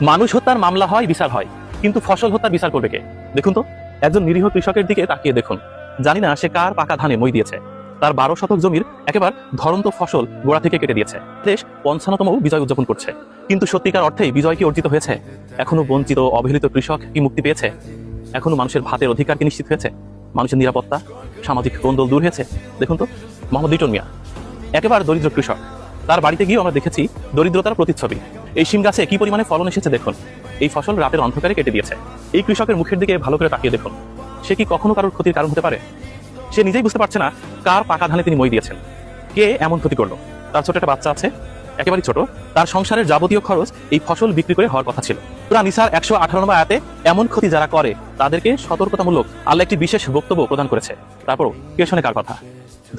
মানুষ হত্যার মামলা হয়, বিচার হয়, কিন্তু ফসল হত্যার বিচার করবে কে? দেখুন তো, একজন নিরীহ কৃষকের দিকে তাকিয়ে দেখুন। জানি না সে কার পাকা ধানে মই দিয়েছে। তার 12 শতক জমির একেবারে ধরন্ত ফসল গোড়া থেকে কেটে দিয়েছে। দেশ 55তম বিজয় উদযাপন করছে, কিন্তু সত্যিকার অর্থেই বিজয় কি অর্জিত হয়েছে? এখনো বঞ্চিত অবহেলিত কৃষক কি মুক্তি পেয়েছে? এখনো মানুষের ভাতের অধিকার কি নিশ্চিত হয়েছে? মানুষের নিরাপত্তা, সামাজিক কোন্দল দূর হয়েছে? দেখুন তো, মোহাম্মদ লিটন মিয়া একেবারে দরিদ্র কৃষক। তার বাড়িতে গিয়েও আমরা দেখেছি দরিদ্রতার প্রতিচ্ছবি। এই শিম গাছে কি পরিমাণে ফলন এসেছে দেখুন। এই ফসল রাতের অন্ধকারে কেটে দিয়েছে। এই কৃষকের মুখের দিকে ভালো করে তাকিয়ে দেখুন। সে কি কখনো কারোর ক্ষতির কারণ হতে পারে? সে নিজেই বুঝতে পারছে না কার পাকা ধানে তিনি মই দিয়েছেন। কে এমন ক্ষতি করলো? তার ছোট একটা বাচ্চা আছে, একেবারে ছোট। তার সংসারের যাবতীয় খরচ এই ফসল বিক্রি করে হওয়ার কথা ছিল। সূরা নিসার 118 নম্বর আয়াতে এমন ক্ষতি যারা করে তাদেরকে সতর্কতামূলক আল্লাহ একটি বিশেষ বক্তব্য প্রদান করেছে। তারপরও কে শোনে কার কথা?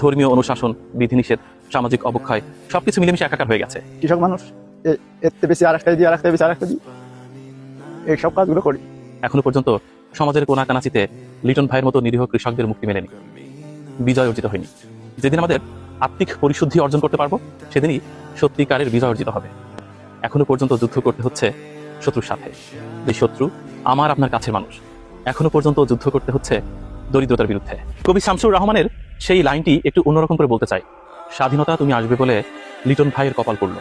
ধর্মীয় অনুশাসন, বিধিনিষেধ, সামাজিক অবক্ষয় সবকিছু মিলেমিশে একাকার হয়ে গেছে। কৃষক মানুষ এর বেশি আর একটা দিই, আর একটা বেশি, আর একটা দিই, এইসব কাজগুলো করি। এখনো পর্যন্ত সমাজের কোনা কানাচিতে লিটন ভাইয়ের মতো নিরীহ কৃষকদের মুক্তি মেলেনি, বিজয় অর্জিত হয়নি। যেদিন আমাদের আত্মিক পরিশুদ্ধি অর্জন করতে পারবো, সেদিনই সত্যিকারের বিজয় অর্জিত হবে। এখনো পর্যন্ত যুদ্ধ করতে হচ্ছে শত্রুর সাথে। যে শত্রু আমার আপনার কাছের মানুষ। এখনো পর্যন্ত যুদ্ধ করতে হচ্ছে দরিদ্রতার বিরুদ্ধে। কবি শামসুর রহমানের সেই লাইনটি একটু অন্যরকম করে বলতে চাই। স্বাধীনতা তুমি আসবে বলে লিটন ভাইয়ের কপাল পড়ল।